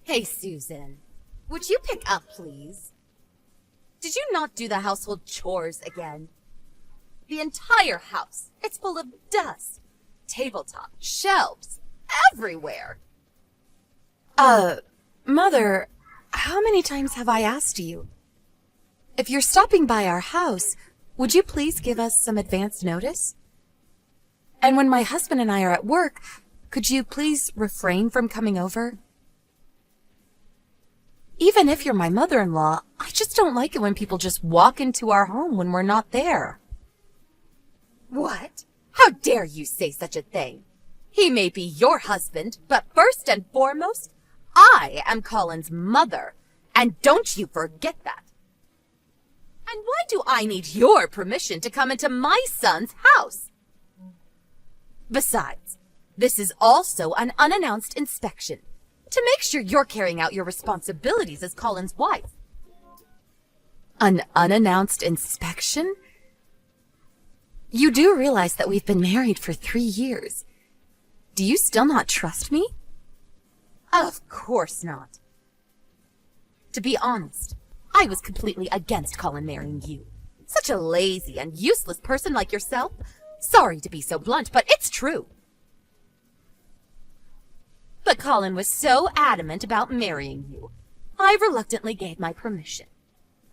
Hey, Susan. Would you pick up, please? Did you not do the household chores again? The entire house. It's full of dust. Tabletop, shelves, everywhere. Mother, how many times have I asked you? If you're stopping by our house, would you please give us some advance notice? And when my husband and I are at work, could you please refrain from coming over? Even if you're my mother-in-law, I just don't like it when people just walk into our home when we're not there. What? How dare you say such a thing? He may be your husband, but first and foremost, I am Colin's mother, and don't you forget that. And why do I need your permission to come into my son's house? Besides, this is also an unannounced inspection, to make sure you're carrying out your responsibilities as Colin's wife. An unannounced inspection? You do realize that we've been married for 3 years. Do you still not trust me? Of course not. To be honest, I was completely against Colin marrying you. Such a lazy and useless person like yourself. Sorry to be so blunt, but it's true. But Colin was so adamant about marrying you, I reluctantly gave my permission.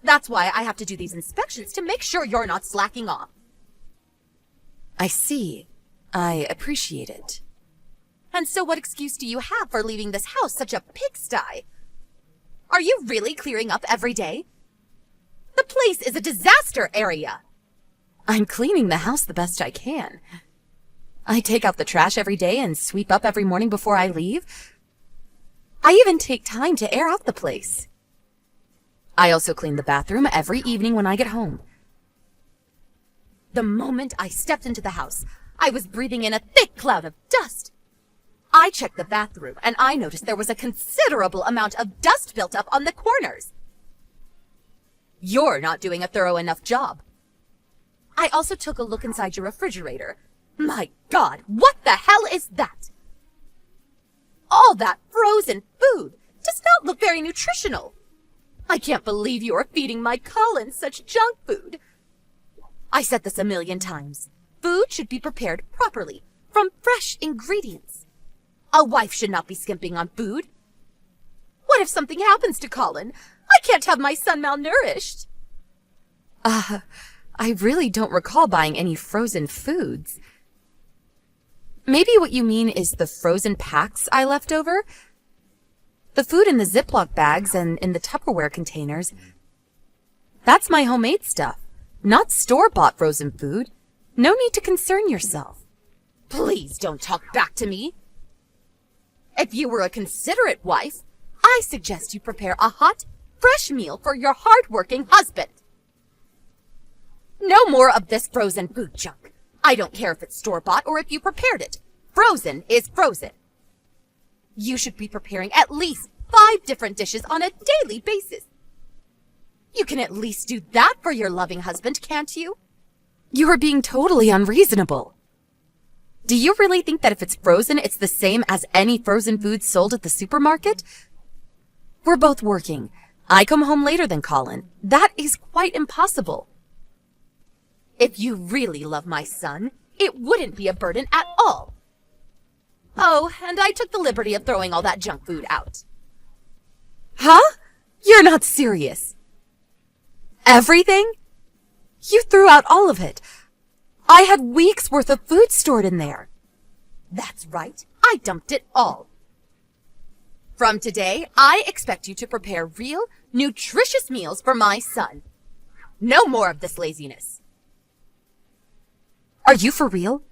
That's why I have to do these inspections to make sure you're not slacking off. I see. I appreciate it. And so what excuse do you have for leaving this house such a pigsty? Are you really clearing up every day? The place is a disaster area. I'm cleaning the house the best I can. I take out the trash every day and sweep up every morning before I leave. I even take time to air out the place. I also clean the bathroom every evening when I get home. The moment I stepped into the house, I was breathing in a thick cloud of dust. I checked the bathroom, and I noticed there was a considerable amount of dust built up on the corners. You're not doing a thorough enough job. I also took a look inside your refrigerator. My God, what the hell is that? All that frozen food does not look very nutritional. I can't believe you are feeding my Colin such junk food. I said this 1,000,000 times. Food should be prepared properly, from fresh ingredients. A wife should not be skimping on food. What if something happens to Colin? I can't have my son malnourished. I really don't recall buying any frozen foods. Maybe what you mean is the frozen packs I left over? The food in the Ziploc bags and in the Tupperware containers. That's my homemade stuff, not store-bought frozen food. No need to concern yourself. Please don't talk back to me. If you were a considerate wife, I suggest you prepare a hot, fresh meal for your hard-working husband. No more of this frozen food junk. I don't care if it's store-bought or if you prepared it. Frozen is frozen. You should be preparing at least 5 different dishes on a daily basis. You can at least do that for your loving husband, can't you? You are being totally unreasonable. Do you really think that if it's frozen, it's the same as any frozen food sold at the supermarket? We're both working. I come home later than Colin. That is quite impossible. If you really love my son, it wouldn't be a burden at all. Oh, and I took the liberty of throwing all that junk food out. Huh? You're not serious. Everything? You threw out all of it. I had weeks' worth of food stored in there. That's right. I dumped it all. From today, I expect you to prepare real, nutritious meals for my son. No more of this laziness. Are you for real?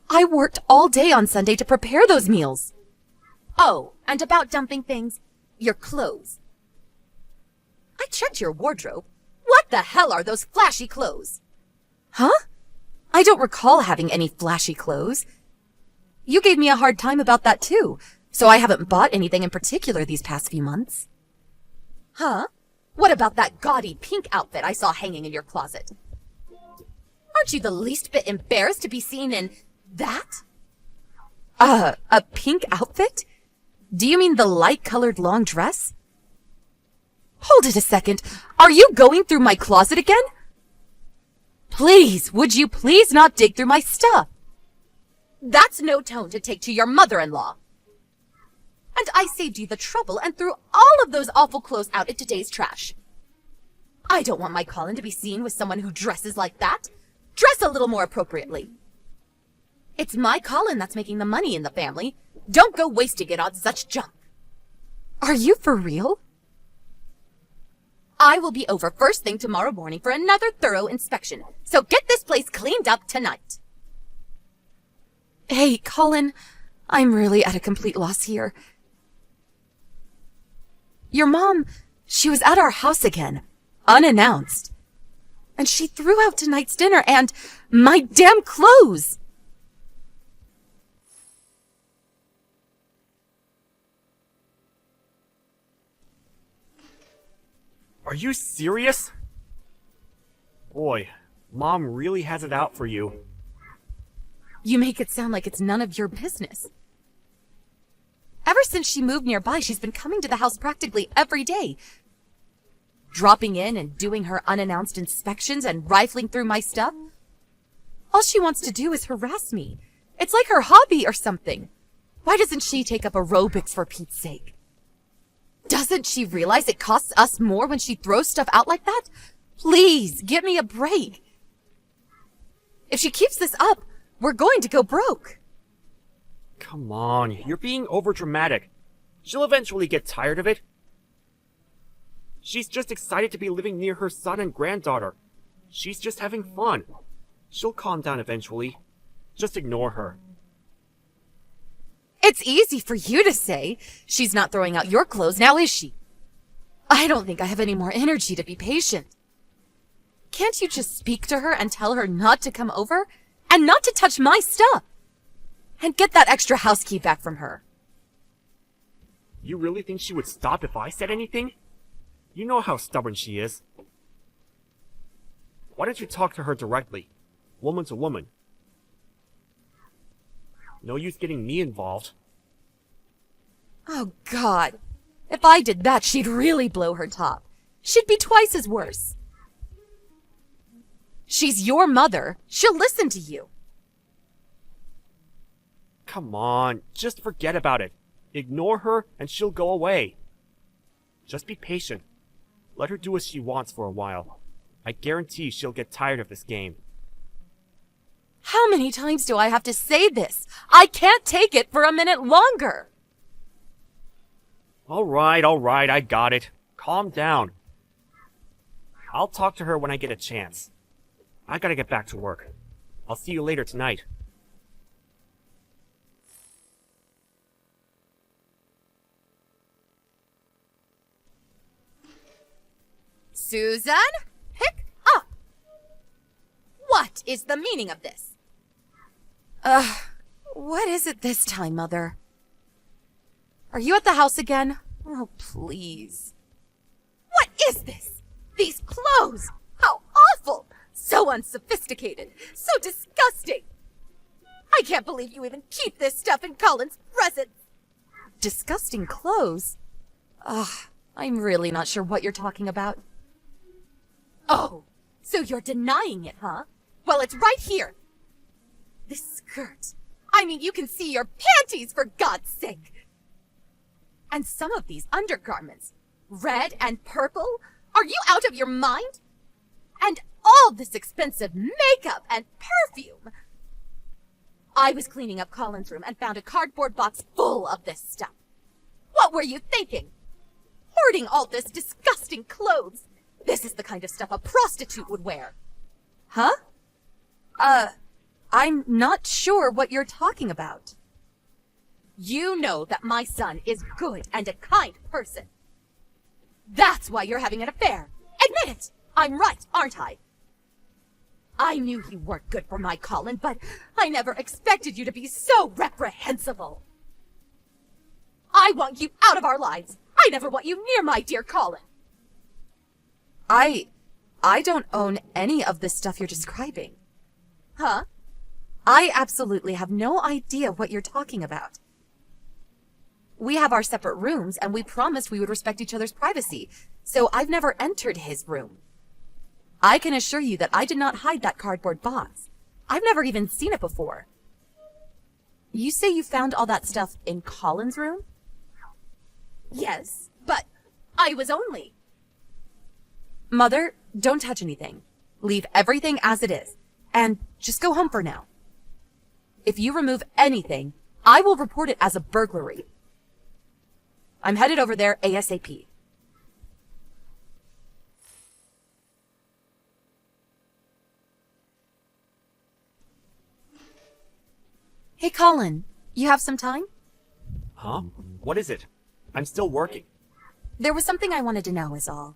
I worked all day on Sunday to prepare those meals. Oh, and about dumping things, your clothes. I checked your wardrobe. What the hell are those flashy clothes? Huh? I don't recall having any flashy clothes. You gave me a hard time about that too, so I haven't bought anything in particular these past few months. Huh? What about that gaudy pink outfit I saw hanging in your closet? Aren't you the least bit embarrassed to be seen in that? A pink outfit? Do you mean the light-colored long dress? Hold it a second. Are you going through my closet again? Please, would you please not dig through my stuff? That's no tone to take to your mother-in-law. And I saved you the trouble and threw all of those awful clothes out in today's trash. I don't want my Colin to be seen with someone who dresses like that. Dress a little more appropriately. It's my Colin that's making the money in the family. Don't go wasting it on such junk. Are you for real? I will be over first thing tomorrow morning for another thorough inspection, so get this place cleaned up tonight. Hey, Colin, I'm really at a complete loss here. Your mom, she was at our house again, unannounced. And she threw out tonight's dinner and my damn clothes! Are you serious? Boy, Mom really has it out for you. You make it sound like it's none of your business. Ever since she moved nearby, she's been coming to the house practically every day. Dropping in and doing her unannounced inspections and rifling through my stuff. All she wants to do is harass me. It's like her hobby or something. Why doesn't she take up aerobics for Pete's sake? Doesn't she realize it costs us more when she throws stuff out like that? Please, give me a break. If she keeps this up, we're going to go broke. Come on, you're being overdramatic. She'll eventually get tired of it. She's just excited to be living near her son and granddaughter. She's just having fun. She'll calm down eventually. Just ignore her. It's easy for you to say. She's not throwing out your clothes now, is she? I don't think I have any more energy to be patient. Can't you just speak to her and tell her not to come over? And not to touch my stuff? And get that extra house key back from her. You really think she would stop if I said anything? You know how stubborn she is. Why don't you talk to her directly? Woman to woman. No use getting me involved. Oh, God. If I did that, she'd really blow her top. She'd be twice as worse. She's your mother. She'll listen to you. Come on, just forget about it. Ignore her and she'll go away. Just be patient. Let her do as she wants for a while. I guarantee she'll get tired of this game. How many times do I have to say this? I can't take it for a minute longer. Alright, I got it. Calm down. I'll talk to her when I get a chance. I gotta get back to work. I'll see you later tonight. Susan, pick up. What is the meaning of this? What is it this time, Mother? Are you at the house again? Oh, please. What is this? These clothes! How awful! So unsophisticated! So disgusting! I can't believe you even keep this stuff in Colin's presence! Disgusting clothes? I'm really not sure what you're talking about. Oh, so you're denying it, huh? Well, it's right here. This skirt. I mean, you can see your panties, for God's sake. And some of these undergarments, red and purple. Are you out of your mind? And all this expensive makeup and perfume. I was cleaning up Colin's room and found a cardboard box full of this stuff. What were you thinking? Hoarding all this disgusting clothes. This is the kind of stuff a prostitute would wear. Huh? I'm not sure what you're talking about. You know that my son is good and a kind person. That's why you're having an affair. Admit it! I'm right, aren't I? I knew you weren't good for my Colin, but I never expected you to be so reprehensible. I want you out of our lives. I never want you near my dear Colin. I don't own any of the stuff you're describing. Huh? I absolutely have no idea what you're talking about. We have our separate rooms, and we promised we would respect each other's privacy, so I've never entered his room. I can assure you that I did not hide that cardboard box. I've never even seen it before. You say you found all that stuff in Colin's room? Yes, but I was only... Mother, don't touch anything. Leave everything as it is, and just go home for now. If you remove anything, I will report it as a burglary. I'm headed over there ASAP. Hey, Colin, you have some time? Huh? What is it? I'm still working. There was something I wanted to know is all.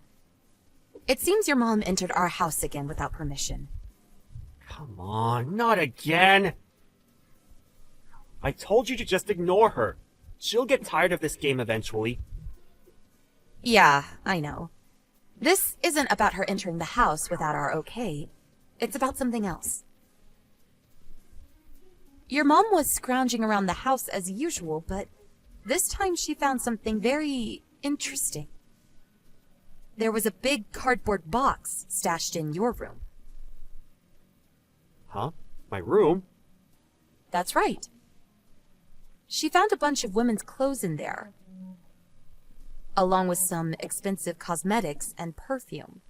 It seems your mom entered our house again without permission. Come on, not again! I told you to just ignore her. She'll get tired of this game eventually. Yeah, I know. This isn't about her entering the house without our okay. It's about something else. Your mom was scrounging around the house as usual, but this time she found something very interesting. There was a big cardboard box stashed in your room. Huh? My room? That's right. She found a bunch of women's clothes in there, along with some expensive cosmetics and perfume.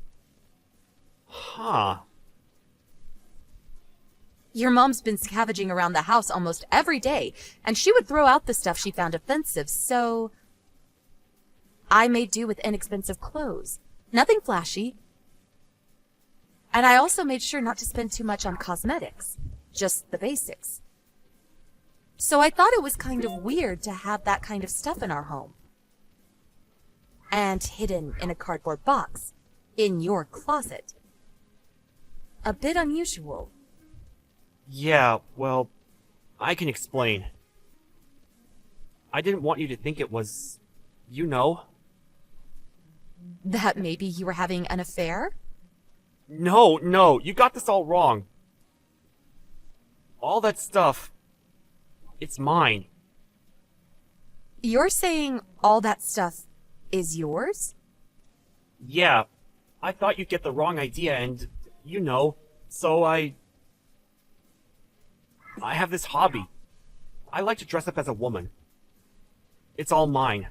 Huh. Your mom's been scavenging around the house almost every day, and she would throw out the stuff she found offensive, so I made do with inexpensive clothes. Nothing flashy. And I also made sure not to spend too much on cosmetics, just the basics. So I thought it was kind of weird to have that kind of stuff in our home. And hidden in a cardboard box, in your closet. A bit unusual. Yeah, well, I can explain. I didn't want you to think it was, you know. That maybe you were having an affair? No, you got this all wrong. All that stuff, it's mine. You're saying all that stuff is yours? Yeah, I thought you'd get the wrong idea and, you know, so I have this hobby. I like to dress up as a woman. It's all mine.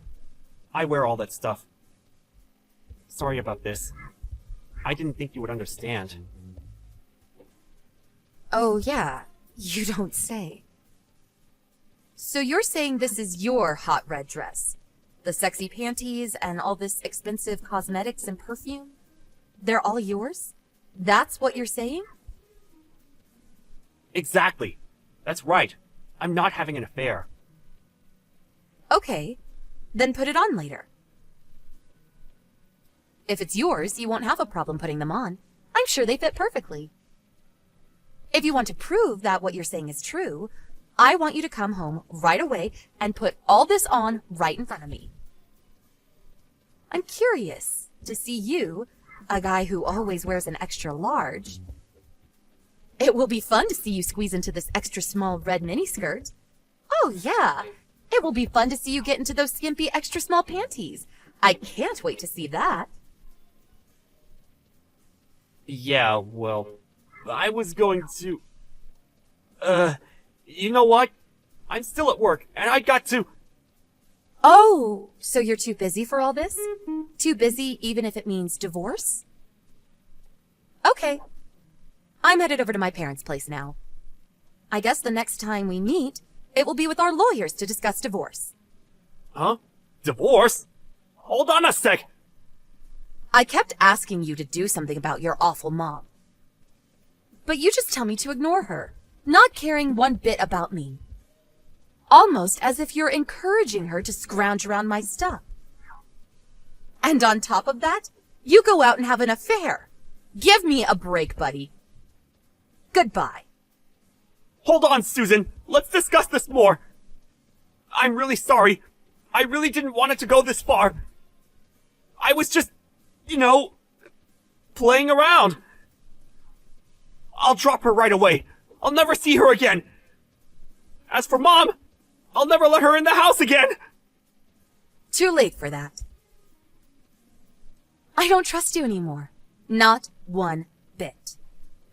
I wear all that stuff. Sorry about this. I didn't think you would understand. Oh, yeah. You don't say. So you're saying this is your hot red dress? The sexy panties and all this expensive cosmetics and perfume? They're all yours? That's what you're saying? Exactly. That's right. I'm not having an affair. Okay. Then put it on later. If it's yours, you won't have a problem putting them on. I'm sure they fit perfectly. If you want to prove that what you're saying is true, I want you to come home right away and put all this on right in front of me. I'm curious to see you, a guy who always wears an extra large. It will be fun to see you squeeze into this extra small red miniskirt. Oh yeah, it will be fun to see you get into those skimpy extra small panties. I can't wait to see that. Yeah, well, I was going to... you know what? I'm still at work, and I got to... Oh, so you're too busy for all this? Too busy even if it means divorce? Okay. I'm headed over to my parents' place now. I guess the next time we meet, it will be with our lawyers to discuss divorce. Huh? Divorce? Hold on a sec! I kept asking you to do something about your awful mom. But you just tell me to ignore her, not caring one bit about me. Almost as if you're encouraging her to scrounge around my stuff. And on top of that, you go out and have an affair. Give me a break, buddy. Goodbye. Hold on, Susan! Let's discuss this more! I'm really sorry. I really didn't want it to go this far. I was just, you know, playing around. I'll drop her right away. I'll never see her again. As for Mom, I'll never let her in the house again. Too late for that. I don't trust you anymore. Not one bit.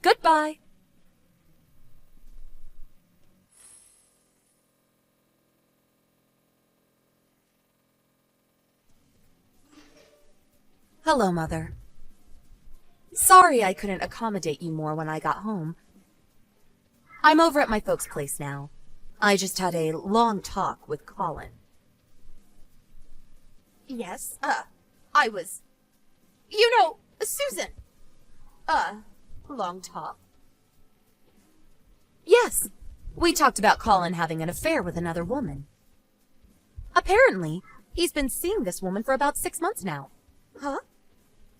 Goodbye. Hello, Mother. Sorry I couldn't accommodate you more when I got home. I'm over at my folks' place now. I just had a long talk with Colin. Yes, I was... Susan. Long talk. Yes, we talked about Colin having an affair with another woman. Apparently, he's been seeing this woman for about 6 months now. Huh?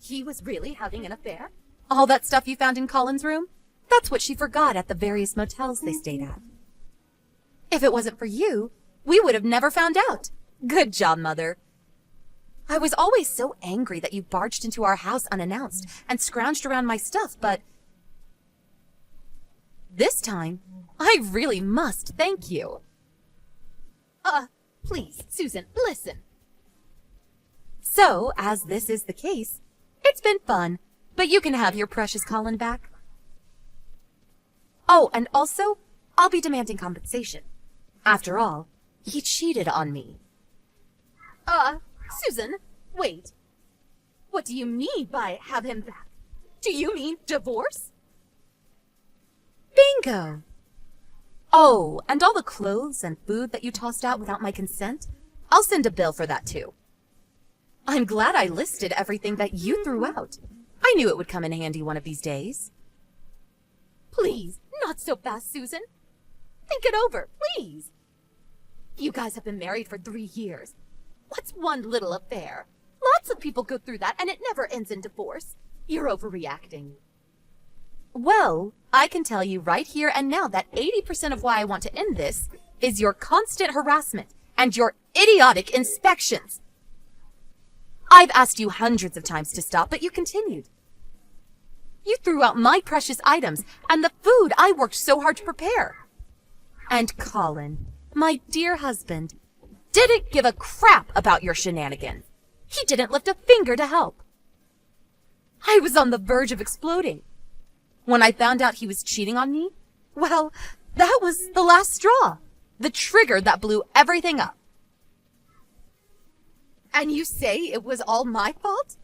He was really having an affair? All that stuff you found in Colin's room? That's what she forgot at the various motels they stayed at. If it wasn't for you, we would have never found out. Good job, Mother. I was always so angry that you barged into our house unannounced and scrounged around my stuff, but this time, I really must thank you. Please, Susan, listen. So, as this is the case, it's been fun, but you can have your precious Colin back. Oh, and also, I'll be demanding compensation. After all, he cheated on me. Susan, wait. What do you mean by have him back? Do you mean divorce? Bingo! Oh, and all the clothes and food that you tossed out without my consent, I'll send a bill for that too. I'm glad I listed everything that you threw out. I knew it would come in handy one of these days. Please, not so fast, Susan. Think it over, please. You guys have been married for 3 years. What's one little affair? Lots of people go through that and it never ends in divorce. You're overreacting. Well, I can tell you right here and now that 80% of why I want to end this is your constant harassment and your idiotic inspections. I've asked you hundreds of times to stop, but you continued. You threw out my precious items and the food I worked so hard to prepare. And Colin, my dear husband, didn't give a crap about your shenanigans. He didn't lift a finger to help. I was on the verge of exploding. When I found out he was cheating on me, well, that was the last straw. The trigger that blew everything up. And you say it was all my fault?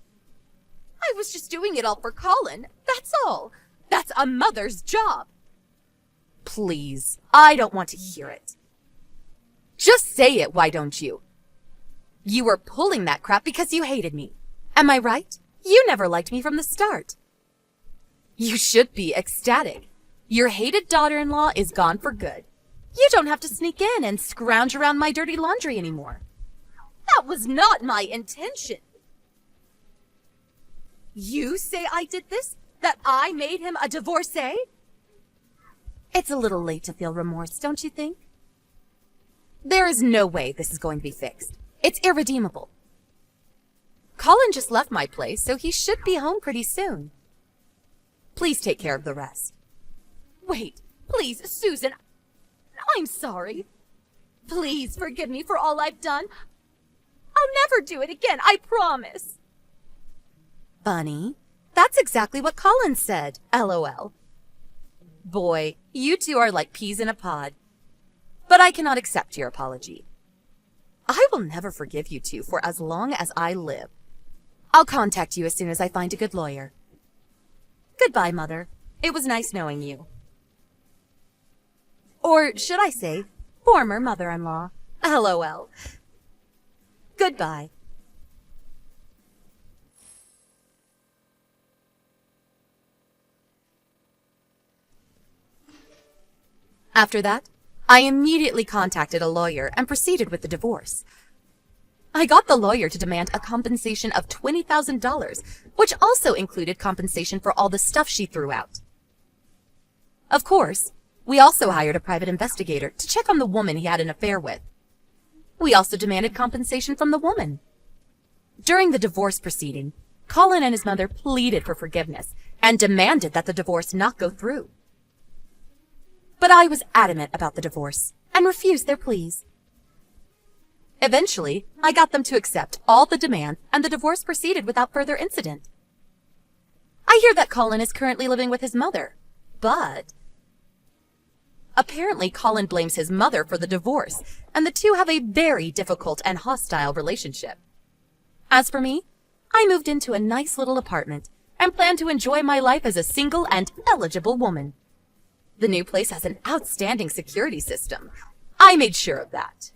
I was just doing it all for Colin, that's all. That's a mother's job. Please, I don't want to hear it. Just say it, why don't you? You were pulling that crap because you hated me. Am I right? You never liked me from the start. You should be ecstatic. Your hated daughter-in-law is gone for good. You don't have to sneak in and scrounge around my dirty laundry anymore. That was not my intention. You say I did this? That I made him a divorcee? It's a little late to feel remorse, don't you think? There is no way this is going to be fixed. It's irredeemable. Colin just left my place, so he should be home pretty soon. Please take care of the rest. Wait, please, Susan. I'm sorry. Please forgive me for all I've done. I'll never do it again, I promise. Bunny, that's exactly what Colin said, LOL. Boy, you two are like peas in a pod. But I cannot accept your apology. I will never forgive you two for as long as I live. I'll contact you as soon as I find a good lawyer. Goodbye, Mother. It was nice knowing you. Or should I say, former mother-in-law. LOL. Goodbye. After that, I immediately contacted a lawyer and proceeded with the divorce. I got the lawyer to demand a compensation of $20,000, which also included compensation for all the stuff she threw out. Of course, we also hired a private investigator to check on the woman he had an affair with. We also demanded compensation from the woman. During the divorce proceeding, Colin and his mother pleaded for forgiveness and demanded that the divorce not go through. But I was adamant about the divorce and refused their pleas. Eventually, I got them to accept all the demands, and the divorce proceeded without further incident. I hear that Colin is currently living with his mother, but apparently Colin blames his mother for the divorce, and the two have a very difficult and hostile relationship. As for me, I moved into a nice little apartment and plan to enjoy my life as a single and eligible woman. The new place has an outstanding security system. I made sure of that.